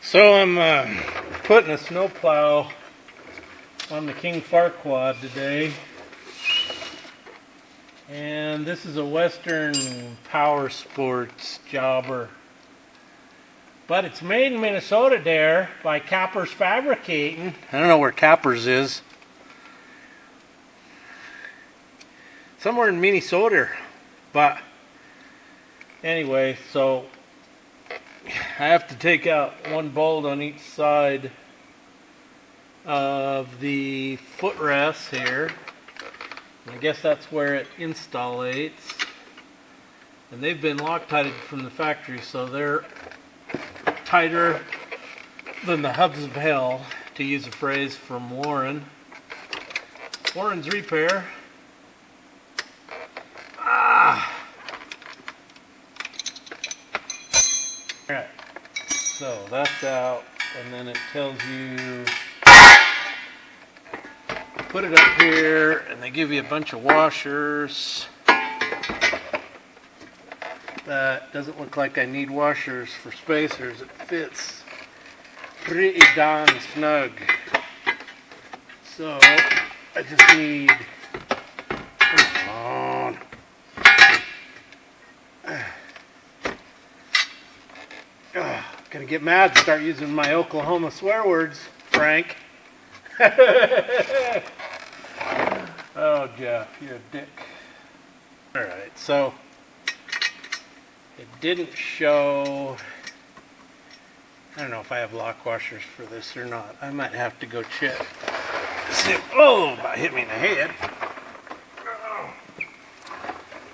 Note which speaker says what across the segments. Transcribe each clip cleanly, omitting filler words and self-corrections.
Speaker 1: So I'm putting a snow plow on the King Farquad today, and this is a Western Power Sports jobber, but it's made in Minnesota there by Cappers Fabricating. I don't know where Cappers is. Somewhere in Minnesota, but anyway, so I have to take out one bolt on each side of the footrest here. And I guess that's where it installates. And they've been Loctited from the factory, so they're tighter than the hubs of hell, to use a phrase from Warren. Warren's Repair. Alright, so that's out, and then it tells you put it up here, and they give you a bunch of washers. That doesn't look like I need washers for spacers. It fits pretty darn snug. So I just need, come on. Gonna get mad and start using my Oklahoma swear words, Frank. Oh, Jeff, you're a dick. Alright, so it didn't show. I don't know if I have lock washers for this or not. I might have to go check. Oh, about hit me in the head.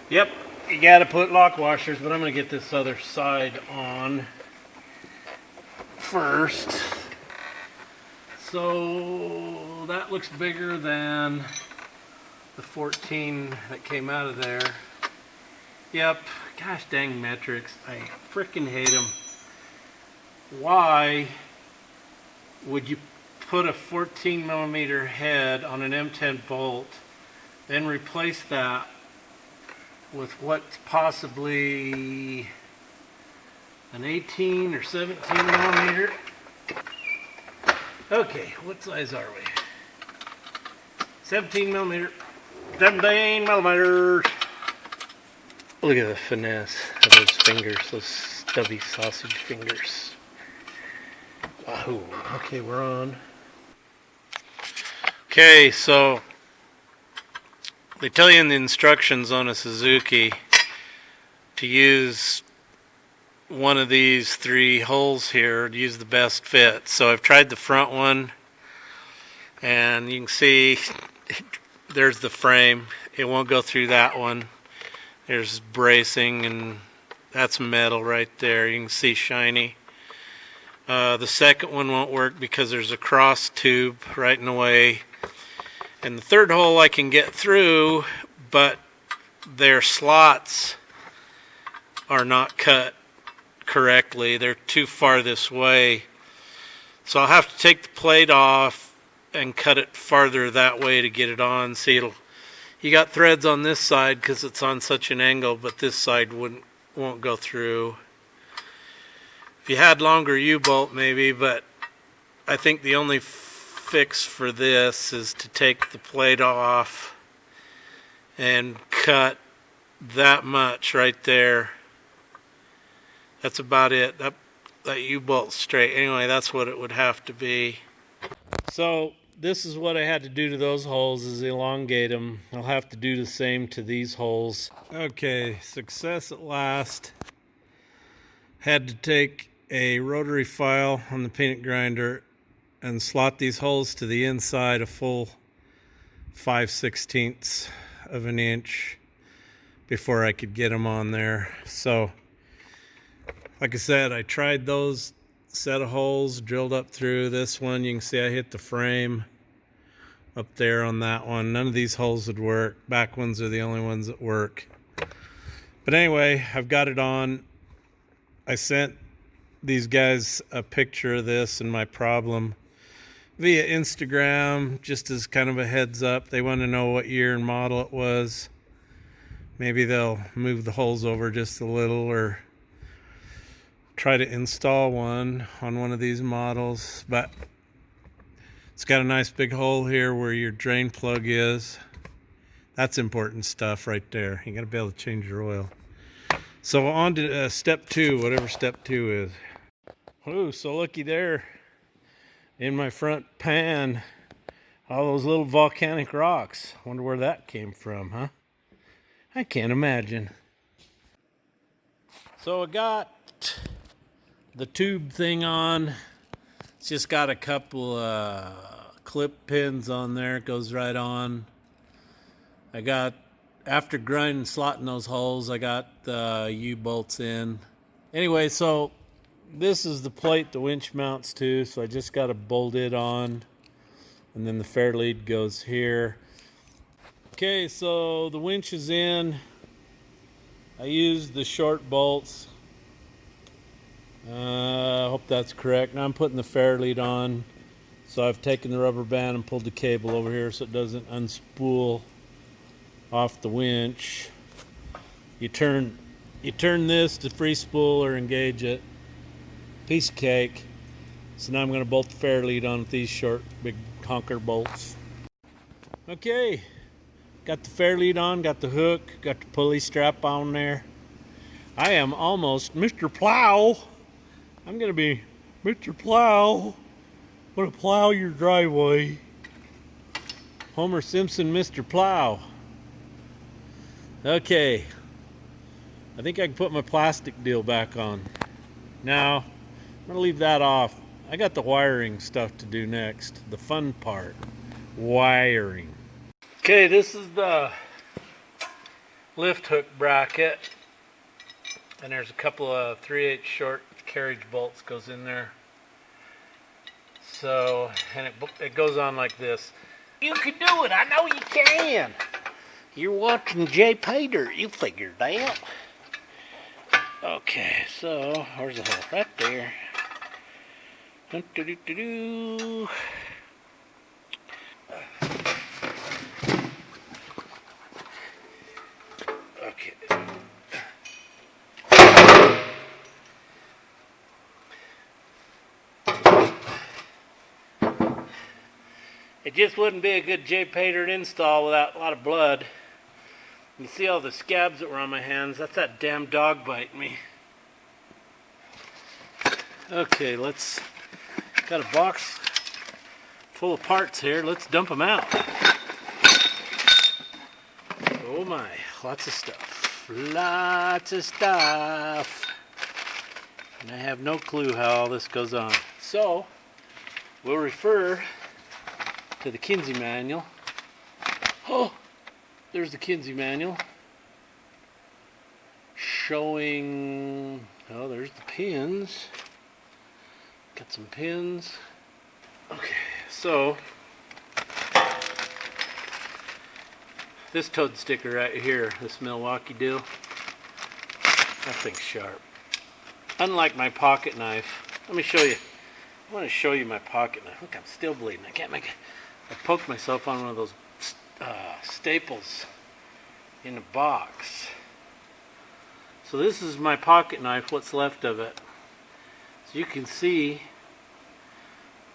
Speaker 1: Yep, you gotta put lock washers, but I'm gonna get this other side on first. So that looks bigger than the 14 that came out of there. Yep, gosh dang metrics, I freaking hate them. Why would you put a 14 millimeter head on an M10 bolt, then replace that with what's possibly an 18 or 17 millimeter? Okay, what size are we? 17 millimeter. 17 millimeters. Look at the finesse of those fingers, those stubby sausage fingers. Wahoo. Okay, we're on. Okay, so they tell you in the instructions on a Suzuki to use one of these three holes here to use the best fit. So I've tried the front one, and you can see there's the frame. It won't go through that one. There's bracing, and that's metal right there. You can see shiny. The second one won't work because there's a cross tube right in the way. And the third hole I can get through, but their slots are not cut correctly. They're too far this way. So I'll have to take the plate off and cut it farther that way to get it on. See, you got threads on this side because it's on such an angle, but this side won't go through. If you had longer U-bolt maybe, but I think the only fix for this is to take the plate off and cut that much right there. That's about it. That U-bolt's straight. Anyway, that's what it would have to be. So this is what I had to do to those holes, is elongate them. I'll have to do the same to these holes. Okay, success at last. Had to take a rotary file on the peanut grinder and slot these holes to the inside a full 5/16 of an inch before I could get them on there. So like I said, I tried those set of holes, drilled up through this one. You can see I hit the frame up there on that one. None of these holes would work. Back ones are the only ones that work. But anyway, I've got it on. I sent these guys a picture of this and my problem via Instagram, just as kind of a heads up. They want to know what year and model it was. Maybe they'll move the holes over just a little, or try to install one on one of these models, but it's got a nice big hole here where your drain plug is. That's important stuff right there. You got to be able to change your oil. So on to step 2, whatever step 2 is. Oh, so looky there in my front pan, all those little volcanic rocks. Wonder where that came from, huh? I can't imagine. So I got the tube thing on. It's just got a couple clip pins on there. It goes right on. I got, after grinding, slotting those holes, I got the U-bolts in. Anyway, so this is the plate the winch mounts to, so I just got to bolt it on, and then the fair lead goes here. Okay, so the winch is in. I used the short bolts. I hope that's correct. Now I'm putting the fair lead on. So I've taken the rubber band and pulled the cable over here so it doesn't unspool off the winch. You turn this to free spool or engage it. Piece of cake. So now I'm going to bolt the fair lead on with these short big honker bolts. Okay, got the fair lead on, got the hook, got the pulley strap on there. I am almost Mr. Plow. I'm going to be Mr. Plow. I'm going to plow your driveway. Homer Simpson, Mr. Plow. Okay, I think I can put my plastic deal back on. Now, I'm going to leave that off. I got the wiring stuff to do next. The fun part. Wiring. Okay, this is the lift hook bracket. And there's a couple of 3/8 short carriage bolts goes in there. So, and it goes on like this. You can do it. I know you can. You're watching Jpaydirt. You figured it out. Okay, so where's the hole? Right there. Do-do-do-do-do. Okay. It just wouldn't be a good Jpaydirt install without a lot of blood. You see all the scabs that were on my hands? That's that damn dog biting me. Okay, got a box full of parts here. Let's dump them out. Oh my, lots of stuff. Lots of stuff. And I have no clue how all this goes on. So, we'll refer to the Kinsey manual. Oh! There's the Kinsey manual showing, oh, there's the pins. Got some pins. Okay, so this toad sticker right here, this Milwaukee deal, that thing's sharp. Unlike my pocket knife, let me show you. I want to show you my pocket knife. Look, I'm still bleeding. I can't make it. I poked myself on one of those staples in a box. So this is my pocket knife, what's left of it. So you can see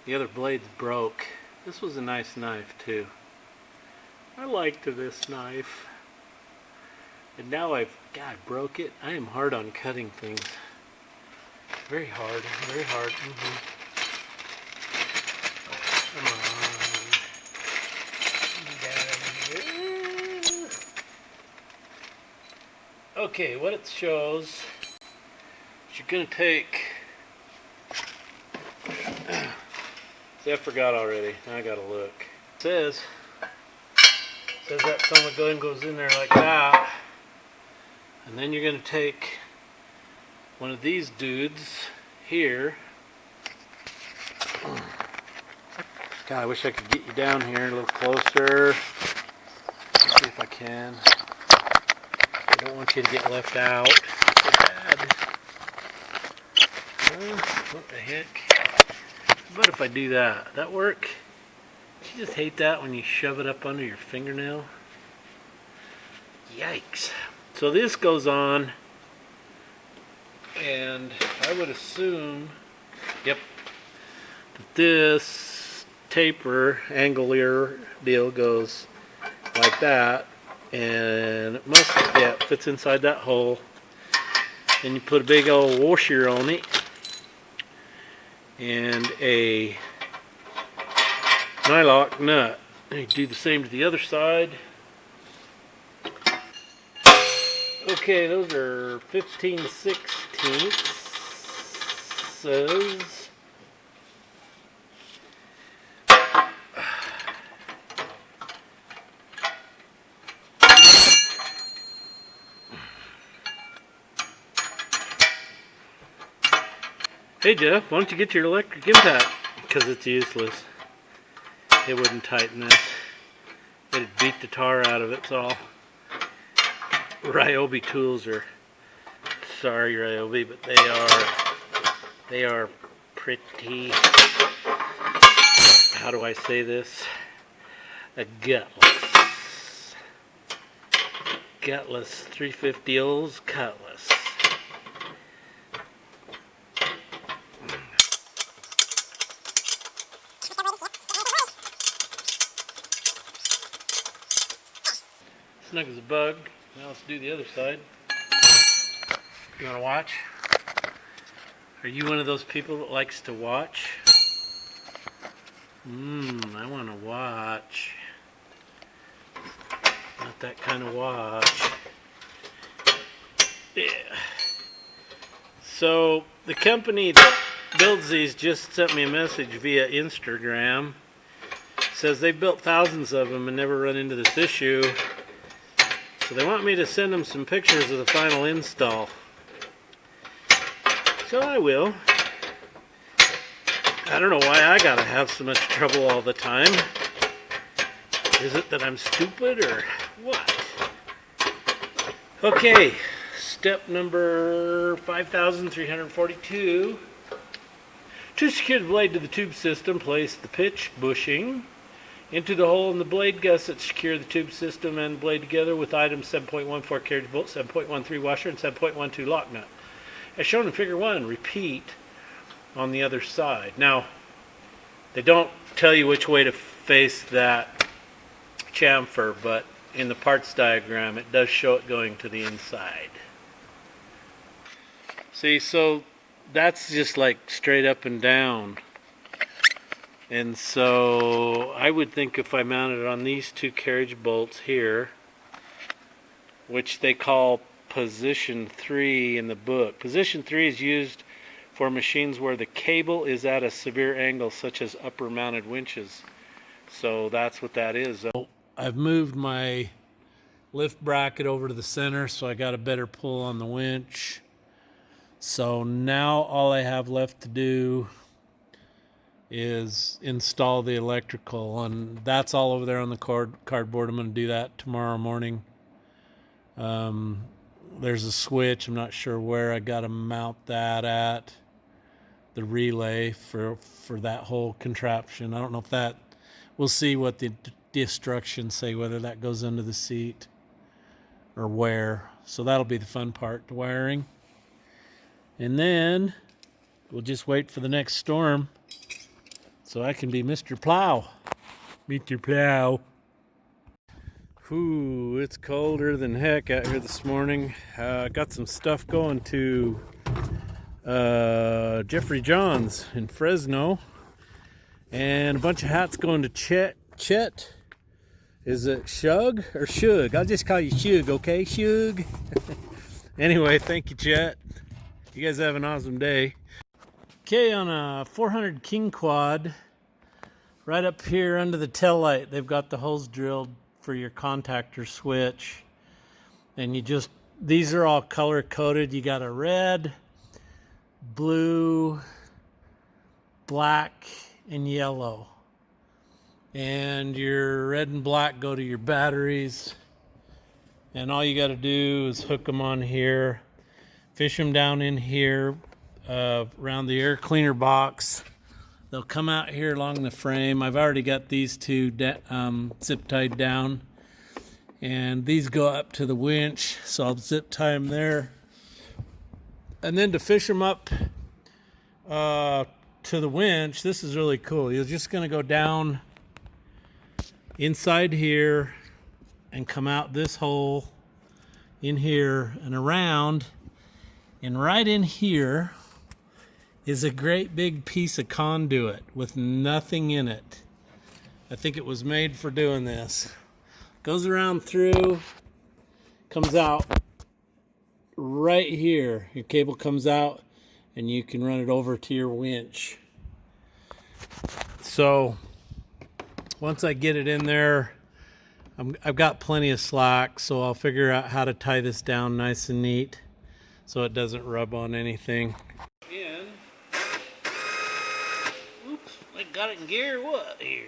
Speaker 1: the other blade's broke. This was a nice knife too. I liked this knife. And now I broke it. I am hard on cutting things. Very hard, very hard. Come on. Okay, what it shows is you're going to take... See, I forgot already. Now I got to look. It says that some of the gun goes in there like that. And then you're going to take one of these dudes here. God, I wish I could get you down here a little closer. Let's see if I can. I don't want you to get left out. So bad. What the heck? What if I do that? That work? You just hate that when you shove it up under your fingernail. Yikes. So this goes on And I would assume, yep, that this taper angular deal goes like that, and it must, yeah, it fits inside that hole. Then you put a big old washer on it and a nylock nut. And you do the same to the other side. Okay, those are 15/16. Hey Jeff, why don't you get your electric impact? Because it's useless. It wouldn't tighten this. It'd beat the tar out of it, it's all. Ryobi tools are, sorry Ryobi, but they are pretty, how do I say this? A gutless 350 Olds cutlass. Snug as a bug. Now let's do the other side. You want to watch? Are you one of those people that likes to watch? I want to watch. Not that kind of watch. Yeah. So the company that builds these just sent me a message via Instagram. It says they've built thousands of them and never run into this issue. So they want me to send them some pictures of the final install. So I will. I don't know why I gotta have so much trouble all the time. Is it that I'm stupid or what? Okay, step number 5342. To secure the blade to the tube system, place the pitch bushing into the hole in the blade gusset. Secure the tube system and the blade together with items 7.14 carriage bolt, 7.13 washer, and 7.12 lock nut. As shown in figure 1, repeat on the other side. Now, they don't tell you which way to face that chamfer, but in the parts diagram it does show it going to the inside. See, so that's just like straight up and down. And so I would think if I mounted it on these two carriage bolts here, which they call position 3 in the book. Position 3 is used for machines where the cable is at a severe angle, such as upper mounted winches. So that's what that is. I've moved my lift bracket over to the center, so I got a better pull on the winch. So now all I have left to do is install the electrical, and that's all over there on the cardboard. I'm going to do that tomorrow morning. There's a switch. I'm not sure where I got to mount that at, the relay for that whole contraption. I don't know if that, we'll see what the instructions say, whether that goes under the seat or where. So that'll be the fun part, the wiring. And then we'll just wait for the next storm so I can be Mr. Plow. Mr. Plow. Ooh, it's colder than heck out here this morning. Got some stuff going to Jeffrey John's in Fresno. And a bunch of hats going to Chet. Is it Shug or Shug? I'll just call you Shug, okay? Shug. Anyway, thank you, Chet. You guys have an awesome day. Okay, on a 400 King Quad, right up here under the tail light, they've got the holes drilled for your contactor switch. And these are all color coded. You got a red, blue, black, and yellow. And your red and black go to your batteries. And all you got to do is hook them on here, fish them down in here around the air cleaner box. They'll come out here along the frame. I've already got these two zip tied down, and these go up to the winch, so I'll zip tie them there. And then to fish them up to the winch, this is really cool. You're just going to go down inside here and come out this hole in here and around, and right in here is a great big piece of conduit with nothing in it. I think it was made for doing this. Goes around through, comes out right here. Your cable comes out and you can run it over to your winch. So once I get it in there, I've got plenty of slack, so I'll figure out how to tie this down nice and neat so it doesn't rub on anything. Oops, I got it in gear. What here?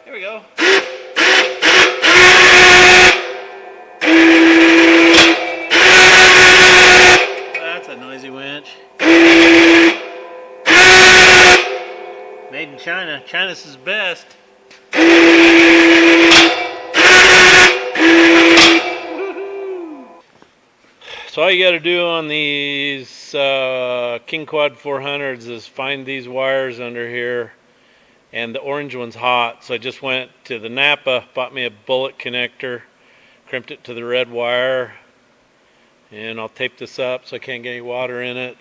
Speaker 1: There we go. That's a noisy winch. Made in China. China's is best. So all you got to do on these King Quad 400s is find these wires under here, and the orange one's hot, so I just went to the Napa, bought me a bullet connector, crimped it to the red wire, and I'll tape this up so I can't get any water in it.